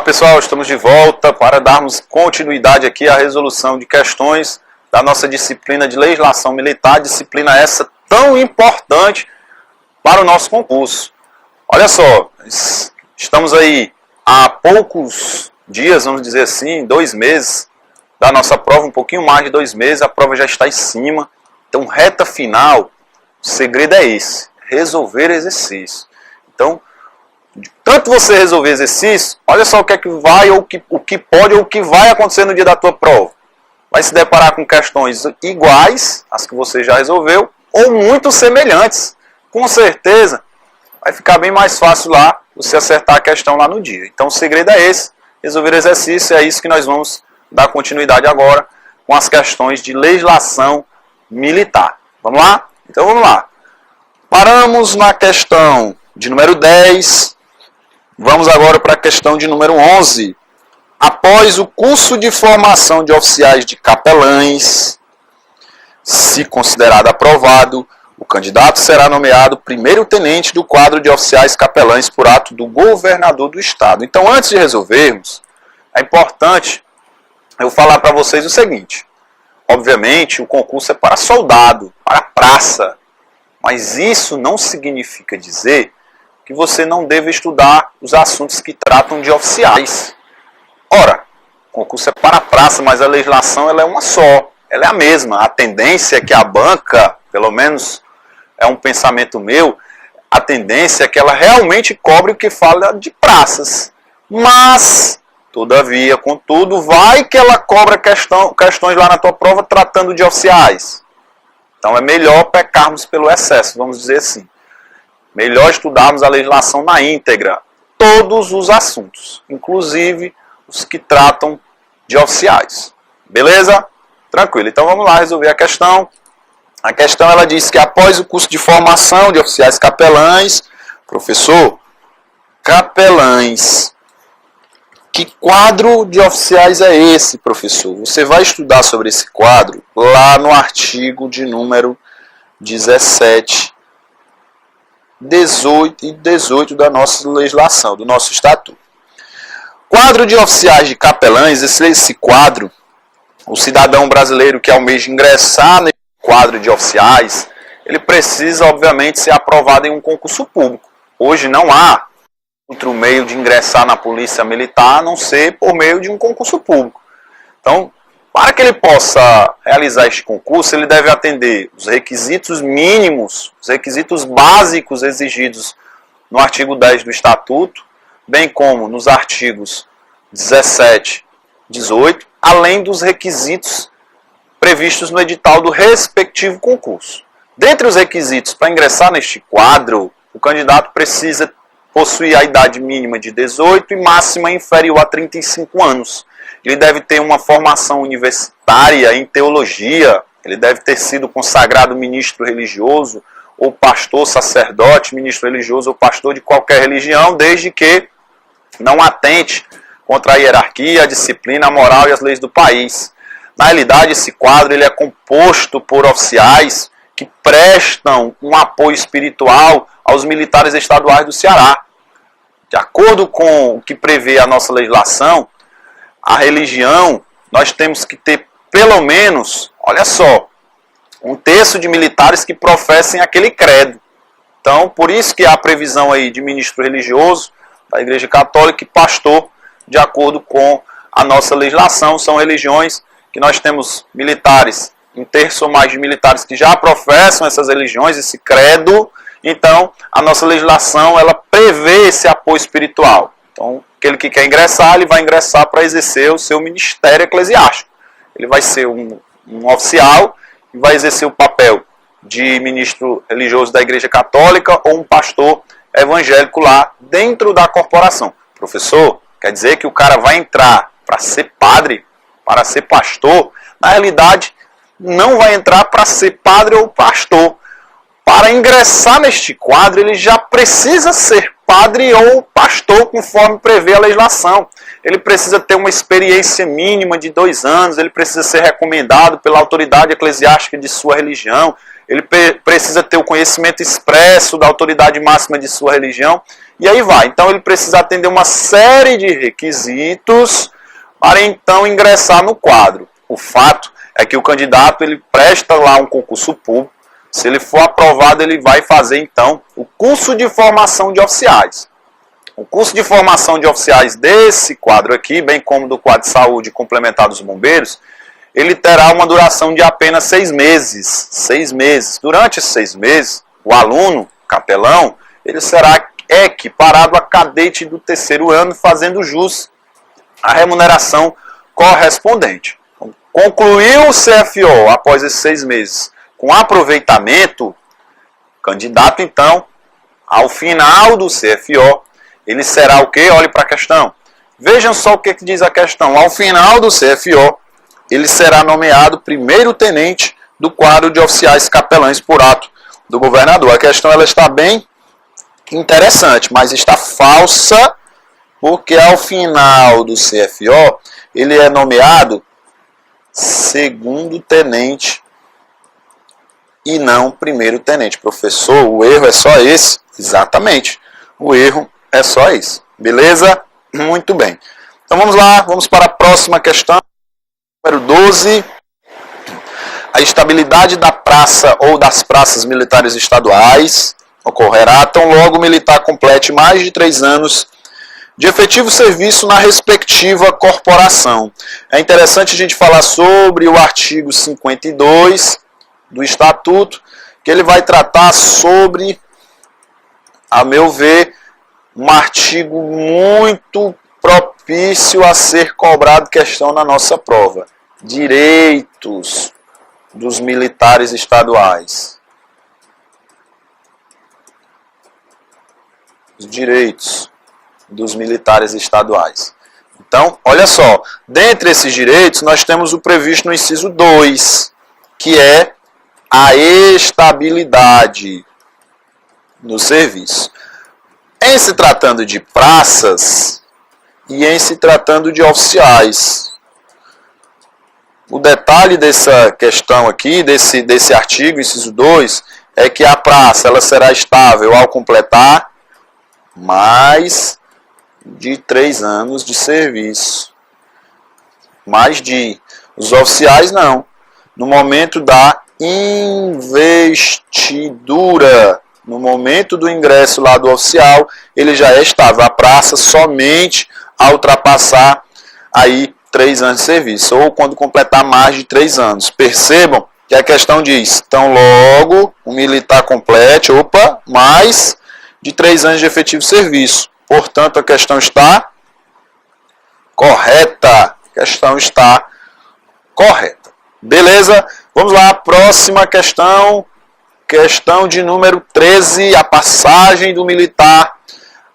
pessoal, estamos de volta para darmos continuidade aqui à resolução de questões da nossa disciplina de legislação militar, disciplina essa tão importante para o nosso concurso. Olha só, estamos aí há poucos dias, vamos dizer assim, 2 meses da nossa prova, um pouquinho mais de 2 meses, a prova já está em cima. Então, reta final, o segredo é esse, resolver exercício. Então, tanto você resolver exercício, olha só o que é que vai, ou o que pode ou o que vai acontecer no dia da tua prova. Vai se deparar com questões iguais, as que você já resolveu, ou muito semelhantes. Com certeza, vai ficar bem mais fácil lá você acertar a questão lá no dia. Então o segredo é esse, resolver exercício, é isso que nós vamos dar continuidade agora com as questões de legislação militar. Vamos lá? Então vamos lá. Paramos na questão de número 10, vamos agora para a questão de número 11. Após o curso de formação de oficiais de capelães, se considerado aprovado, o candidato será nomeado primeiro-tenente do quadro de oficiais capelães por ato do governador do estado. Então, antes de resolvermos, é importante eu falar para vocês o seguinte. Obviamente, o concurso é para soldado, para praça, mas isso não significa dizer que você não deve estudar os assuntos que tratam de oficiais. Ora, o concurso é para a praça, mas a legislação ela é uma só, ela é a mesma. A tendência é que a banca, pelo menos é um pensamento meu, a tendência é que ela realmente cobre o que fala de praças. Mas, todavia, contudo, vai que ela cobra questões lá na tua prova tratando de oficiais. Então é melhor pecarmos pelo excesso, vamos dizer assim. Melhor estudarmos a legislação na íntegra, todos os assuntos, inclusive os que tratam de oficiais. Beleza? Tranquilo. Então vamos lá resolver a questão. A questão ela diz que após o curso de formação de oficiais capelães, professor, capelães, que quadro de oficiais é esse, professor? Você vai estudar sobre esse quadro lá no artigo de número 17, 18 e 18 da nossa legislação, do nosso estatuto. Quadro de oficiais de capelães, esse quadro, o cidadão brasileiro que almeja ingressar nesse quadro de oficiais, ele precisa, obviamente, ser aprovado em um concurso público. Hoje não há outro meio de ingressar na polícia militar a não ser por meio de um concurso público. Então, para que ele possa realizar este concurso, ele deve atender os requisitos mínimos, os requisitos básicos exigidos no artigo 10 do Estatuto, bem como nos artigos 17, 18, além dos requisitos previstos no edital do respectivo concurso. Dentre os requisitos para ingressar neste quadro, o candidato precisa possuir a idade mínima de 18 e máxima inferior a 35 anos. Ele deve ter uma formação universitária em teologia, ele deve ter sido consagrado ministro religioso, ou pastor, sacerdote, ministro religioso ou pastor de qualquer religião, desde que não atente contra a hierarquia, a disciplina, a moral e as leis do país. Na realidade, esse quadro ele é composto por oficiais que prestam um apoio espiritual aos militares estaduais do Ceará. De acordo com o que prevê a nossa legislação, a religião, nós temos que ter pelo menos, olha só, 1/3 de militares que professem aquele credo. Então, por isso que há a previsão aí de ministro religioso da Igreja Católica e pastor, de acordo com a nossa legislação. São religiões que nós temos militares, 1/3 ou mais de militares que já professam essas religiões, esse credo. Então, a nossa legislação, ela prevê esse apoio espiritual. Então, aquele que quer ingressar, ele vai ingressar para exercer o seu ministério eclesiástico. Ele vai ser um oficial e vai exercer o papel de ministro religioso da Igreja Católica ou um pastor evangélico lá dentro da corporação. Professor, quer dizer que o cara vai entrar para ser padre, para ser pastor? Na realidade, não vai entrar para ser padre ou pastor. Para ingressar neste quadro, ele já precisa ser padre ou pastor, conforme prevê a legislação. Ele precisa ter uma experiência mínima de 2 anos, ele precisa ser recomendado pela autoridade eclesiástica de sua religião, ele precisa ter o conhecimento expresso da autoridade máxima de sua religião, e aí vai. Então ele precisa atender uma série de requisitos para então ingressar no quadro. O fato é que o candidato ele presta lá um concurso público, se ele for aprovado ele vai fazer então o curso de formação de oficiais. O curso de formação de oficiais desse quadro aqui, bem como do quadro de saúde complementar dos bombeiros, ele terá uma duração de apenas 6 meses. 6 meses. Durante esses 6 meses, o aluno, capelão, ele será equiparado a cadete do 3º ano, fazendo jus à remuneração correspondente. Então, concluiu o CFO após esses 6 meses com aproveitamento, o candidato, então, ao final do CFO, ele será o quê? Olhe para a questão. Vejam só o que diz a questão. Ao final do CFO, ele será nomeado primeiro-tenente do quadro de oficiais capelães por ato do governador. A questão ela está bem interessante, mas está falsa, porque ao final do CFO, ele é nomeado segundo-tenente e não primeiro-tenente. Professor, o erro é só esse? Exatamente. O erro é só esse. Beleza? Muito bem. Então vamos lá, vamos para a próxima questão. Número 12, a estabilidade da praça ou das praças militares estaduais ocorrerá tão logo o militar complete mais de 3 anos de efetivo serviço na respectiva corporação. É interessante a gente falar sobre o artigo 52 do Estatuto, que ele vai tratar sobre, a meu ver, um artigo muito propício a ser cobrado questão na nossa prova. Direitos dos militares estaduais. Os direitos dos militares estaduais. Então, olha só, dentre esses direitos nós temos o previsto no inciso 2, que é a estabilidade no serviço. Em se tratando de praças e em se tratando de oficiais, o detalhe dessa questão aqui, desse artigo, inciso 2, é que a praça ela será estável ao completar mais de 3 anos de serviço. Mais de. Os oficiais não. No momento da investidura, no momento do ingresso lá do oficial, ele já é estável. A praça somente ao ultrapassar aí 3 anos de serviço, ou quando completar mais de 3 anos. Percebam que a questão diz, então logo o militar complete, mais de 3 anos de efetivo serviço. Portanto, a questão está correta. A questão está correta. Beleza? Vamos lá, próxima questão. Questão de número 13, a passagem do militar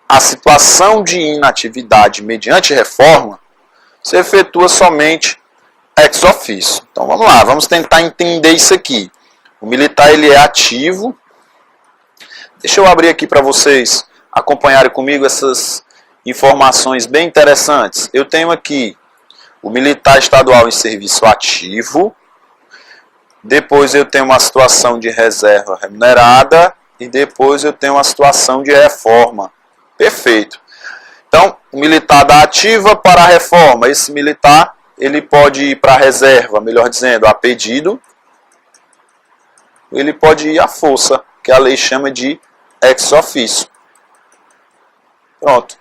à situação de inatividade mediante reforma se efetua somente ex officio. Então vamos lá, vamos tentar entender isso aqui. O militar ele é ativo. Deixa eu abrir aqui para vocês acompanharem comigo essas informações bem interessantes. Eu tenho aqui o militar estadual em serviço ativo. Depois eu tenho uma situação de reserva remunerada. E depois eu tenho uma situação de reforma. Perfeito. Então, o militar da ativa para a reforma. Esse militar, ele pode ir para a reserva, melhor dizendo, a pedido. Ele pode ir à força, que a lei chama de ex officio. Pronto.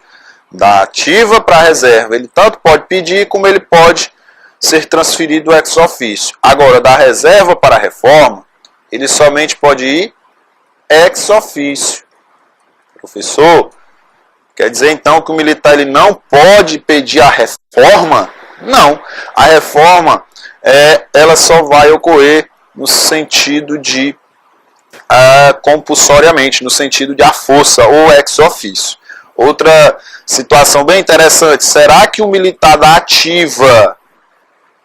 Da ativa para a reserva, ele tanto pode pedir, como ele pode ser transferido ex officio. Agora, da reserva para a reforma, ele somente pode ir ex officio. Professor, quer dizer então que o militar ele não pode pedir a reforma? Não. A reforma ela só vai ocorrer no sentido de compulsoriamente, no sentido de à força ou ex officio. Outra situação bem interessante, será que o militar da ativa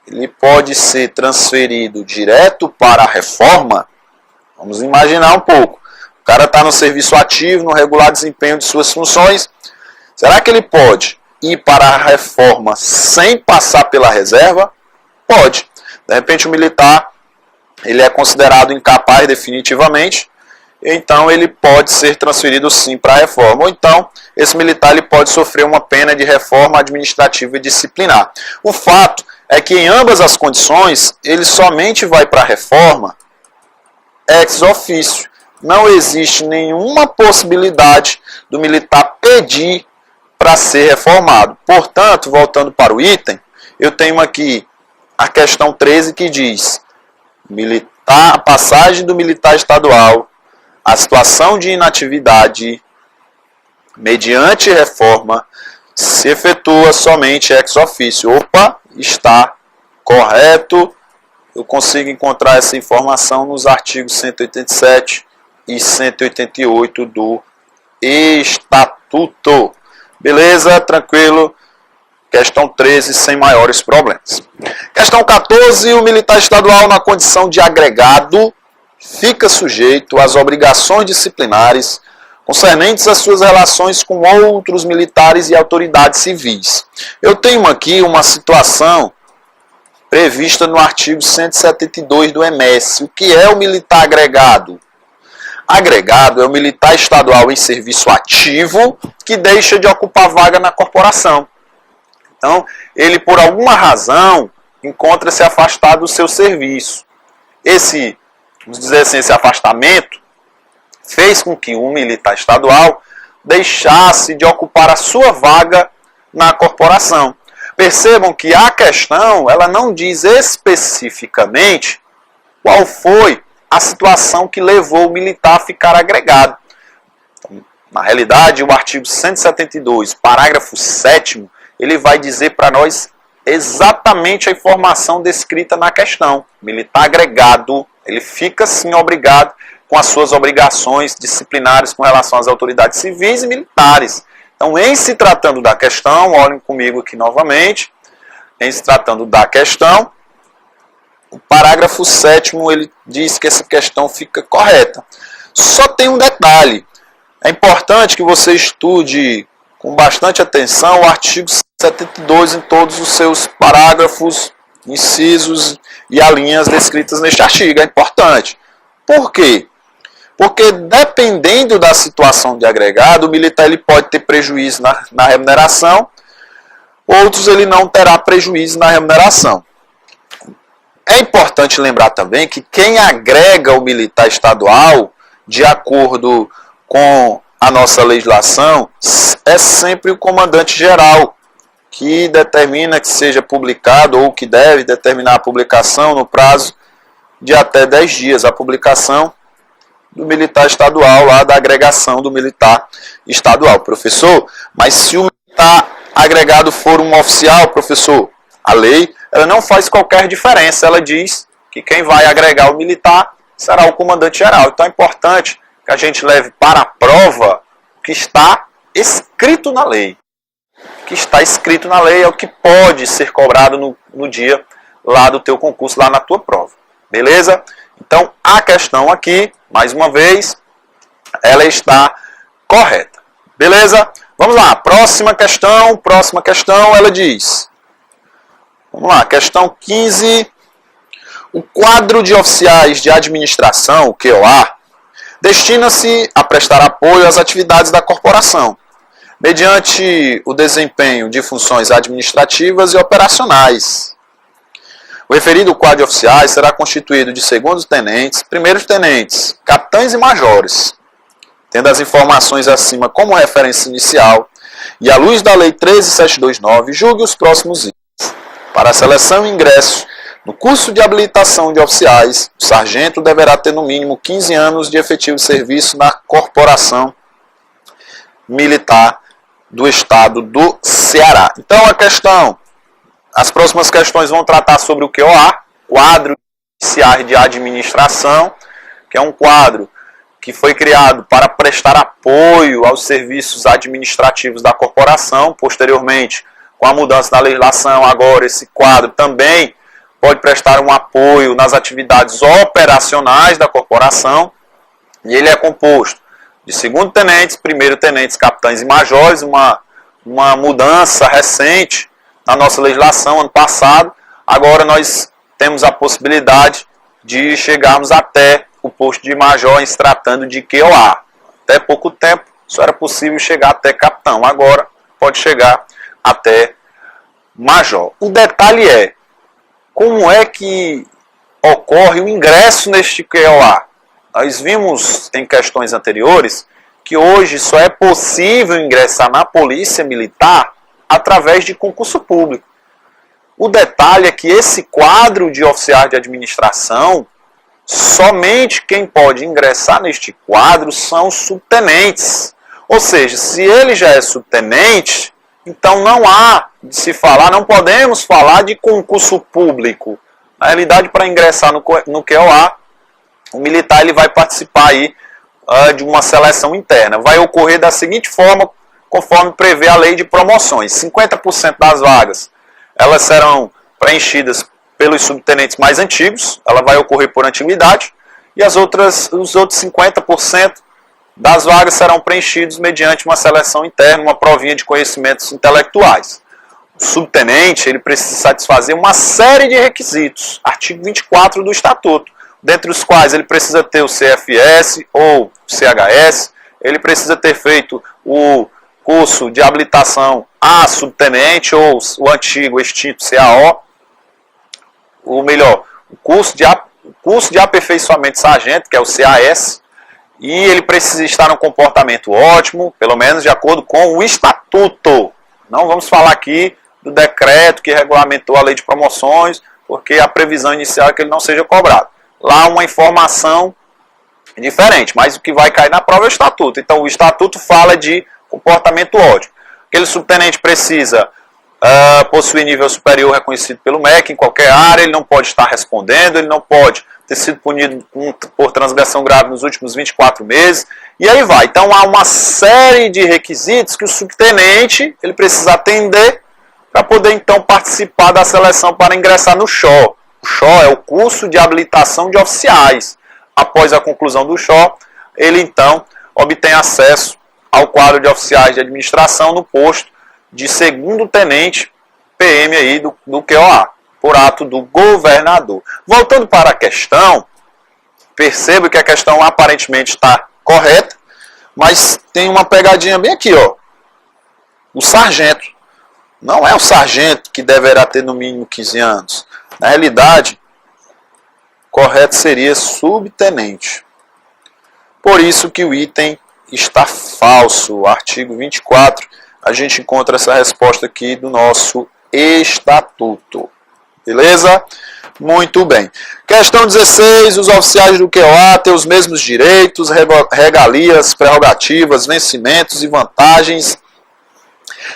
ele pode ser transferido direto para a reforma? Vamos imaginar um pouco. O cara está no serviço ativo, no regular desempenho de suas funções. Será que ele pode ir para a reforma sem passar pela reserva? Pode. De repente o militar ele é considerado incapaz definitivamente, então ele pode ser transferido sim para a reforma. Ou então, esse militar ele pode sofrer uma pena de reforma administrativa e disciplinar. O fato é que em ambas as condições, ele somente vai para a reforma ex officio. Não existe nenhuma possibilidade do militar pedir para ser reformado. Portanto, voltando para o item, eu tenho aqui a questão 13 que diz: a passagem do militar estadual, a situação de inatividade mediante reforma se efetua somente ex officio. Opa, está correto. Eu consigo encontrar essa informação nos artigos 187 e 188 do Estatuto. Beleza? Tranquilo? Questão 13, sem maiores problemas. Questão 14, o militar estadual na condição de agregado fica sujeito às obrigações disciplinares concernentes às suas relações com outros militares e autoridades civis. Eu tenho aqui uma situação prevista no artigo 172 do MS. O que é o militar agregado? Agregado é o militar estadual em serviço ativo que deixa de ocupar vaga na corporação. Então, ele por alguma razão encontra-se afastado do seu serviço. Esse, vamos dizer assim, esse afastamento fez com que o militar estadual deixasse de ocupar a sua vaga na corporação. Percebam que a questão ela não diz especificamente qual foi a situação que levou o militar a ficar agregado. Então, na realidade, o artigo 172, parágrafo 7º, ele vai dizer para nós exatamente a informação descrita na questão. O militar agregado, ele fica sim obrigado com as suas obrigações disciplinares com relação às autoridades civis e militares. Então, em se tratando da questão, olhem comigo aqui novamente, em se tratando da questão, o parágrafo 7º ele diz que essa questão fica correta. Só tem um detalhe. É importante que você estude com bastante atenção o artigo 72 em todos os seus parágrafos, incisos e alíneas descritas neste artigo. É importante. Por quê? Porque dependendo da situação de agregado, o militar ele pode ter prejuízo na remuneração, outros ele não terá prejuízo na remuneração. É importante lembrar também que quem agrega o militar estadual, de acordo com a nossa legislação, é sempre o comandante-geral, que determina que seja publicado ou que deve determinar a publicação no prazo de até 10 dias. A publicação do militar estadual, lá da agregação do militar estadual. Professor, mas se o militar agregado for um oficial, professor, a lei ela não faz qualquer diferença. Ela diz que quem vai agregar o militar será o comandante-geral. Então é importante que a gente leve para a prova o que está escrito na lei. O que está escrito na lei é o que pode ser cobrado no dia lá do teu concurso, lá na tua prova. Beleza? Então a questão aqui, mais uma vez, ela está correta. Beleza? Vamos lá, próxima questão, ela diz... Vamos lá, questão 15. O quadro de oficiais de administração, o QOA, destina-se a prestar apoio às atividades da corporação, mediante o desempenho de funções administrativas e operacionais. O referido quadro de oficiais será constituído de segundos tenentes, primeiros tenentes, capitães e majores, tendo as informações acima como referência inicial, e à luz da Lei 13.729, julgue os próximos itens. Para a seleção e ingresso no curso de habilitação de oficiais, o sargento deverá ter no mínimo 15 anos de efetivo serviço na corporação militar do estado do Ceará. Então as próximas questões vão tratar sobre o QOA, quadro de oficiais de administração, que é um quadro que foi criado para prestar apoio aos serviços administrativos da corporação. Posteriormente, com a mudança da legislação, agora esse quadro também pode prestar um apoio nas atividades operacionais da corporação. E ele é composto de segundo tenentes, primeiro tenentes, capitães e majores, uma mudança recente na nossa legislação, ano passado. Agora nós temos a possibilidade de chegarmos até o posto de major em se tratando de QOA. Até pouco tempo, só era possível chegar até capitão. Agora, pode chegar até major. O detalhe é, como é que ocorre o ingresso neste QOA? Nós vimos em questões anteriores que hoje só é possível ingressar na Polícia Militar através de concurso público. O detalhe é que esse quadro de oficiais de administração, somente quem pode ingressar neste quadro são os subtenentes. Ou seja, se ele já é subtenente, então não há de se falar, não podemos falar de concurso público. Na realidade, para ingressar no QOA, o militar ele vai participar aí, de uma seleção interna. Vai ocorrer da seguinte forma, conforme prevê a lei de promoções. 50% das vagas elas serão preenchidas pelos subtenentes mais antigos, ela vai ocorrer por antiguidade, e os outros 50% das vagas serão preenchidos mediante uma seleção interna, uma provinha de conhecimentos intelectuais. O subtenente ele precisa satisfazer uma série de requisitos, artigo 24 do Estatuto, dentre os quais ele precisa ter o CFS ou CHS, ele precisa ter feito o curso de habilitação a subtenente ou o antigo extinto CAO, ou melhor, o curso de aperfeiçoamento de sargento, que é o CAS, e ele precisa estar num comportamento ótimo, pelo menos de acordo com o Estatuto. Não vamos falar aqui do decreto que regulamentou a lei de promoções, porque a previsão inicial é que ele não seja cobrado. Lá uma informação diferente, mas o que vai cair na prova é o Estatuto. Então o Estatuto fala de comportamento ótimo. Aquele subtenente precisa possuir nível superior reconhecido pelo MEC em qualquer área, ele não pode estar respondendo, ele não pode ter sido punido por transgressão grave nos últimos 24 meses, e aí vai. Então há uma série de requisitos que o subtenente ele precisa atender para poder então participar da seleção para ingressar no SHO. O SHO é o curso de habilitação de oficiais. Após a conclusão do SHO, ele então obtém acesso ao quadro de oficiais de administração no posto de segundo tenente PM aí do QOA, por ato do governador. Voltando para a questão, percebo que a questão aparentemente está correta, mas tem uma pegadinha bem aqui, ó. O sargento. Não é o sargento que deverá ter no mínimo 15 anos. Na realidade, correto seria subtenente. Por isso que o item está falso. O artigo 24, a gente encontra essa resposta aqui do nosso Estatuto. Beleza? Muito bem. Questão 16. Os oficiais do QOA têm os mesmos direitos, regalias, prerrogativas, vencimentos e vantagens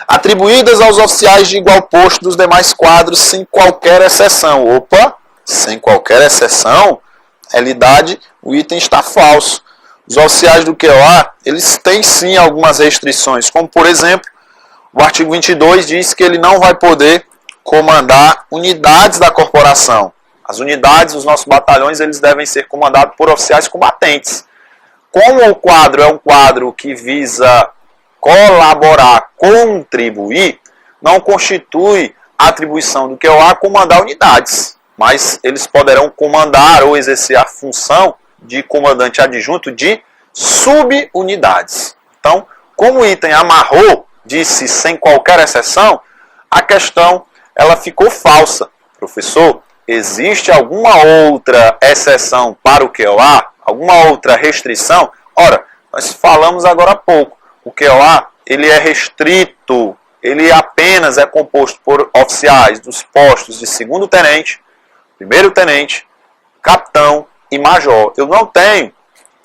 atribuídas aos oficiais de igual posto dos demais quadros sem qualquer exceção. Opa! Sem qualquer exceção? Na realidade, o item está falso. Os oficiais do QOA, eles têm sim algumas restrições, como por exemplo, o artigo 22 diz que ele não vai poder comandar unidades da corporação. As unidades, os nossos batalhões, eles devem ser comandados por oficiais combatentes. Como o quadro é um quadro que visa colaborar, contribuir, não constitui a atribuição do QOA comandar unidades, mas eles poderão comandar ou exercer a função de comandante adjunto de subunidades. Então, como o item amarrou, disse sem qualquer exceção, a questão ela ficou falsa. Professor, existe alguma outra exceção para o QOA? Alguma outra restrição? Ora, nós falamos agora há pouco. O QOA ele é restrito, ele apenas é composto por oficiais dos postos de segundo tenente, primeiro tenente, capitão e major. Eu não tenho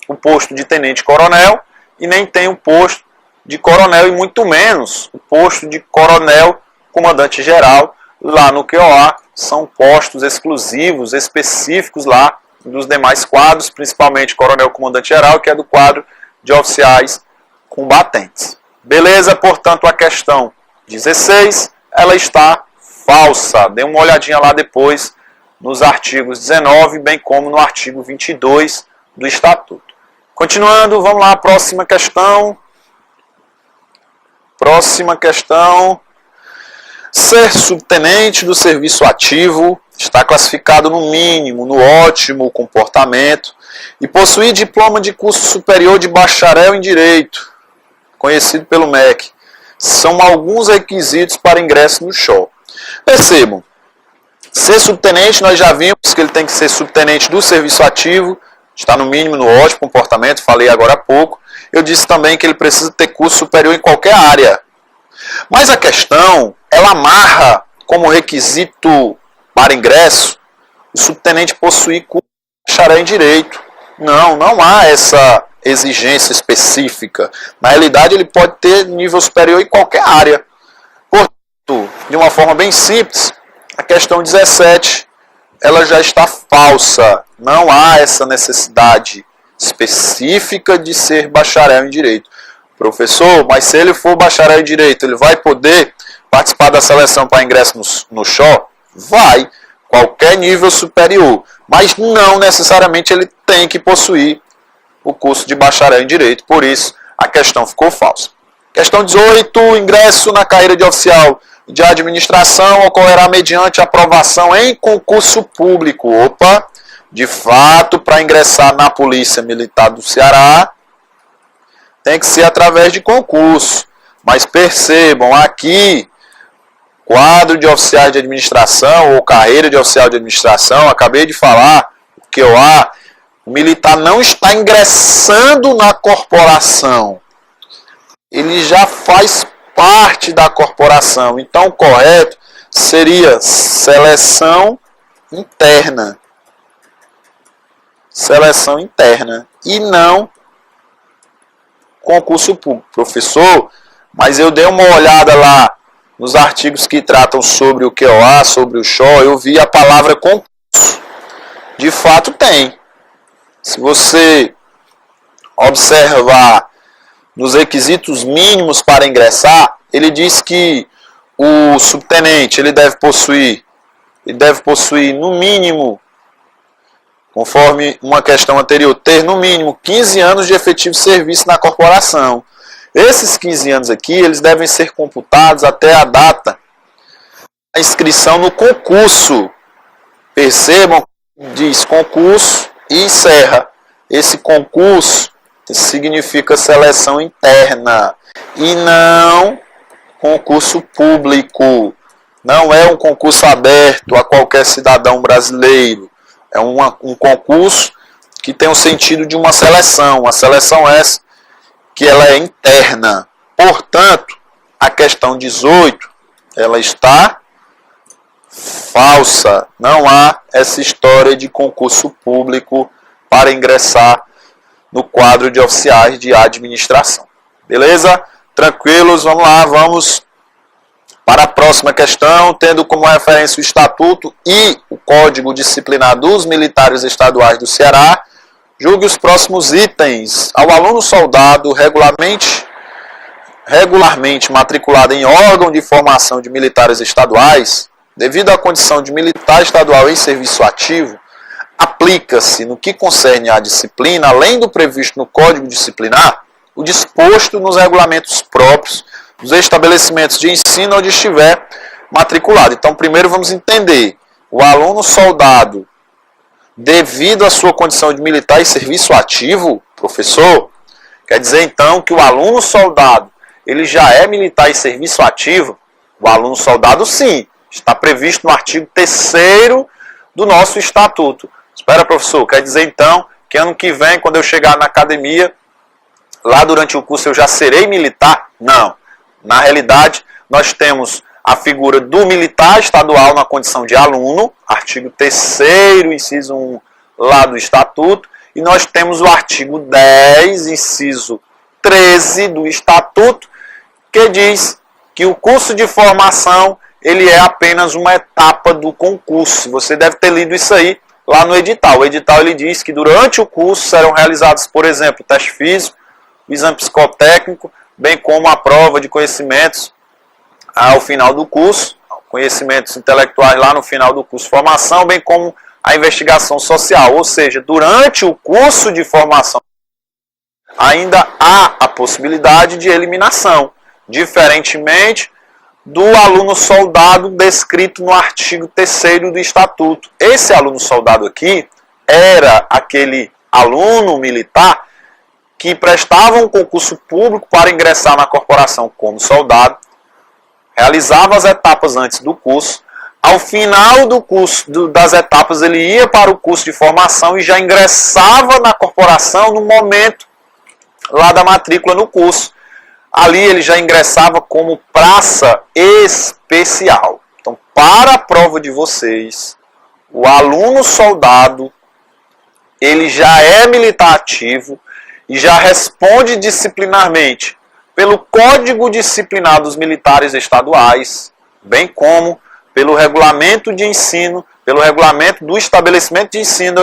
o posto de tenente-coronel e nem tenho o posto de coronel e muito menos o posto de coronel comandante-geral lá no QOA. São postos exclusivos, específicos lá dos demais quadros, principalmente coronel comandante-geral, que é do quadro de oficiais combatentes. Beleza? Portanto, a questão 16, ela está falsa. Dê uma olhadinha lá depois nos artigos 19, bem como no artigo 22 do Estatuto. Continuando, vamos lá, próxima questão. Próxima questão. Ser subtenente do serviço ativo está classificado no mínimo, no ótimo comportamento e possuir diploma de curso superior de bacharel em Direito, conhecido pelo MEC, são alguns requisitos para ingresso no SHO. Percebam, ser subtenente, nós já vimos que ele tem que ser subtenente do serviço ativo, está no mínimo, no ótimo comportamento, falei agora há pouco. Eu disse também que ele precisa ter curso superior em qualquer área. Mas a questão, ela amarra como requisito para ingresso o subtenente possuir curso de bacharel em Direito. Não há essa exigência específica. Na realidade, ele pode ter nível superior em qualquer área. Portanto, de uma forma bem simples, a questão 17, ela já está falsa. Não há essa necessidade específica de ser bacharel em Direito. Professor, mas se ele for bacharel em Direito, ele vai poder participar da seleção para ingresso no SHO? Vai, qualquer nível superior. Mas não necessariamente ele tem que possuir o curso de bacharel em Direito. Por isso, a questão ficou falsa. Questão 18, ingresso na carreira de oficial de administração ocorrerá mediante aprovação em concurso público. Opa, de fato, para ingressar na Polícia Militar do Ceará, tem que ser através de concurso. Mas percebam, aqui, quadro de oficiais de administração ou carreira de oficial de administração, acabei de falar, o QOA, o militar não está ingressando na corporação. Ele já faz parte da corporação. Então, o correto seria seleção interna. Seleção interna. E não concurso público. Professor, mas eu dei uma olhada lá nos artigos que tratam sobre o QOA, sobre o SHO, eu vi a palavra concurso. De fato tem. Se você observar nos requisitos mínimos para ingressar, ele diz que o subtenente ele deve possuir no mínimo, conforme uma questão anterior, ter no mínimo 15 anos de efetivo serviço na corporação. Esses 15 anos aqui, eles devem ser computados até a data da inscrição no concurso. Percebam, diz concurso e encerra. Esse concurso significa seleção interna e não concurso público. Não é um concurso aberto a qualquer cidadão brasileiro. É um concurso que tem o sentido de uma seleção. A seleção essa que ela é interna. Portanto, a questão 18, ela está falsa. Não há essa história de concurso público para ingressar no quadro de oficiais de administração. Beleza? Tranquilos? Vamos lá, vamos para a próxima questão, tendo como referência o Estatuto e o Código Disciplinar dos Militares Estaduais do Ceará. Julgue os próximos itens. Ao aluno soldado regularmente matriculado em órgão de formação de militares estaduais, devido à condição de militar estadual em serviço ativo, aplica-se, no que concerne à disciplina, além do previsto no Código Disciplinar, o disposto nos regulamentos próprios dos estabelecimentos de ensino onde estiver matriculado. Então, primeiro vamos entender, o aluno soldado, devido à sua condição de militar em serviço ativo, professor, quer dizer então que o aluno soldado, ele já é militar em serviço ativo? O aluno soldado, sim, está previsto no artigo 3º do nosso Estatuto. Espera, professor, quer dizer então que ano que vem, quando eu chegar na academia, lá durante o curso eu já serei militar? Não. Na realidade, nós temos a figura do militar estadual na condição de aluno, artigo 3º, inciso 1, lá do Estatuto, e nós temos o artigo 10, inciso 13 do Estatuto, que diz que o curso de formação ele é apenas uma etapa do concurso. Você deve ter lido isso aí lá no edital. O edital ele diz que durante o curso serão realizados, por exemplo, o teste físico, o exame psicotécnico, bem como a prova de conhecimentos ao final do curso, conhecimentos intelectuais lá no final do curso de formação, bem como a investigação social. Ou seja, durante o curso de formação ainda há a possibilidade de eliminação, diferentemente do aluno soldado descrito no artigo 3º do Estatuto. Esse aluno soldado aqui era aquele aluno militar que prestava um concurso público para ingressar na corporação como soldado, realizava as etapas antes do curso. Ao final do curso, das etapas, ele ia para o curso de formação e já ingressava na corporação no momento lá da matrícula no curso. Ali ele já ingressava como praça especial. Então, para a prova de vocês, o aluno soldado, ele já é militar ativo e já responde disciplinarmente pelo Código Disciplinar dos Militares Estaduais, bem como pelo regulamento de ensino, pelo regulamento do estabelecimento de ensino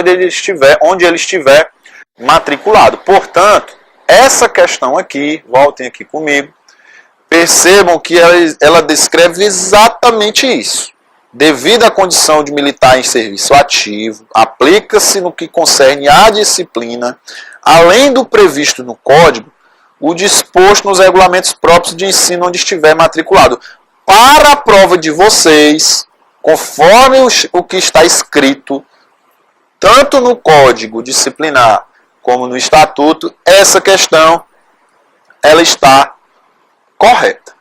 onde ele estiver matriculado. Portanto, essa questão aqui, voltem aqui comigo, percebam que ela descreve exatamente isso. Devido à condição de militar em serviço ativo, aplica-se no que concerne à disciplina, além do previsto no Código, o disposto nos regulamentos próprios de ensino onde estiver matriculado. Para a prova de vocês, conforme o que está escrito, tanto no Código Disciplinar como no Estatuto, essa questão ela está correta.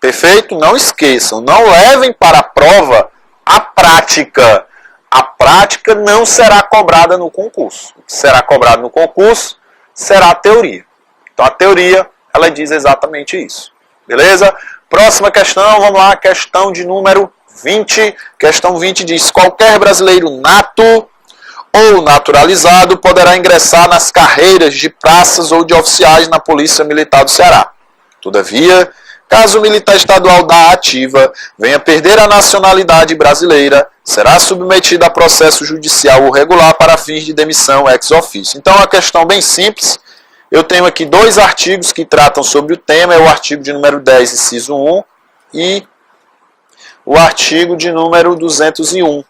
Perfeito? Não esqueçam, não levem para a prova a prática. A prática não será cobrada no concurso. O que será cobrado no concurso será a teoria. Então a teoria, ela diz exatamente isso. Beleza? Próxima questão, vamos lá, questão de número 20. Questão 20 diz: qualquer brasileiro nato ou naturalizado poderá ingressar nas carreiras de praças ou de oficiais na Polícia Militar do Ceará. Todavia, caso o militar estadual da ativa venha perder a nacionalidade brasileira, será submetido a processo judicial ou regular para fins de demissão ex officio. Então, é uma questão bem simples. Eu tenho aqui 2 artigos que tratam sobre o tema, é o artigo de número 10, inciso 1, e o artigo de número 201. O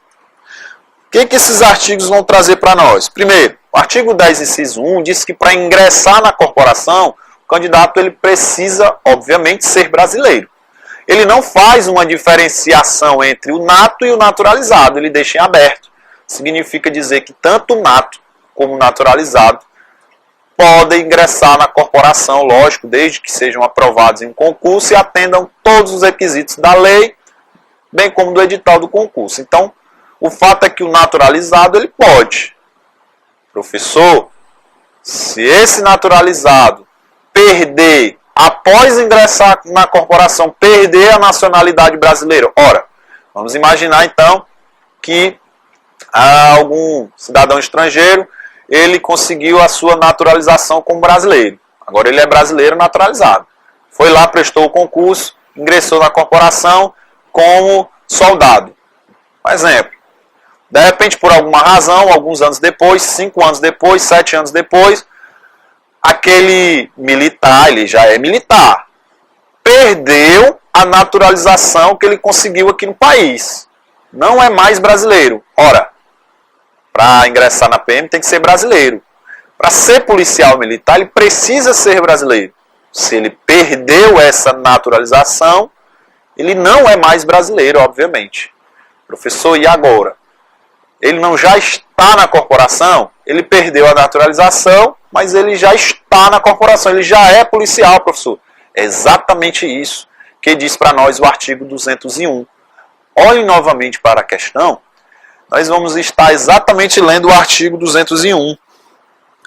que esses artigos vão trazer para nós? Primeiro, o artigo 10, inciso 1, diz que para ingressar na corporação, o candidato ele precisa, obviamente, ser brasileiro. Ele não faz uma diferenciação entre o nato e o naturalizado, ele deixa em aberto. Significa dizer que tanto o nato como o naturalizado podem ingressar na corporação, lógico, desde que sejam aprovados em concurso e atendam todos os requisitos da lei, bem como do edital do concurso. Então, o fato é que o naturalizado ele pode. Professor, se esse naturalizado perder, após ingressar na corporação, perder a nacionalidade brasileira, ora, vamos imaginar então que algum cidadão estrangeiro ele conseguiu a sua naturalização como brasileiro. Agora ele é brasileiro naturalizado. Foi lá, prestou o concurso, ingressou na corporação como soldado. Por exemplo, de repente, por alguma razão, alguns anos depois, 5 anos depois, 7 anos depois, aquele militar, ele já é militar, perdeu a naturalização que ele conseguiu aqui no país. Não é mais brasileiro. Ora, para ingressar na PM tem que ser brasileiro. Para ser policial militar, ele precisa ser brasileiro. Se ele perdeu essa naturalização, ele não é mais brasileiro, obviamente. Professor, e agora? Ele não já está na corporação? Ele perdeu a naturalização, mas ele já está na corporação. Ele já é policial, professor. É exatamente isso que diz para nós o artigo 201. Olhem novamente para a questão. Nós vamos estar exatamente lendo o artigo 201.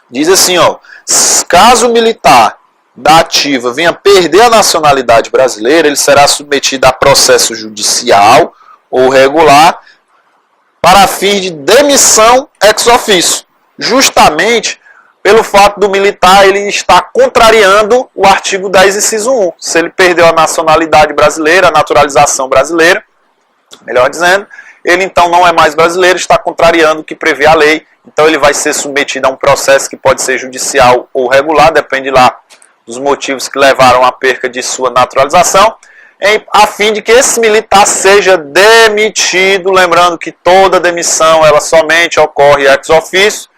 Diz assim, ó, caso o militar da ativa venha perder a nacionalidade brasileira, ele será submetido a processo judicial ou regular para fins de demissão ex officio. Justamente pelo fato do militar ele estar contrariando o artigo 10, inciso 1. Se ele perdeu a nacionalidade brasileira, a naturalização brasileira, melhor dizendo, ele então não é mais brasileiro, está contrariando o que prevê a lei, então ele vai ser submetido a um processo que pode ser judicial ou regular, depende lá dos motivos que levaram à perca de sua naturalização, a fim de que esse militar seja demitido, lembrando que toda demissão ela somente ocorre ex officio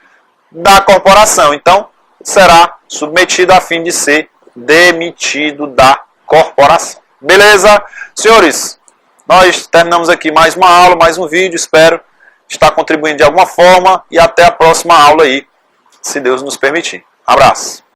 da corporação, então será submetido a fim de ser demitido da corporação. Beleza? Senhores, nós terminamos aqui mais uma aula, mais um vídeo. Espero estar contribuindo de alguma forma. E até a próxima aula aí, se Deus nos permitir. Abraço.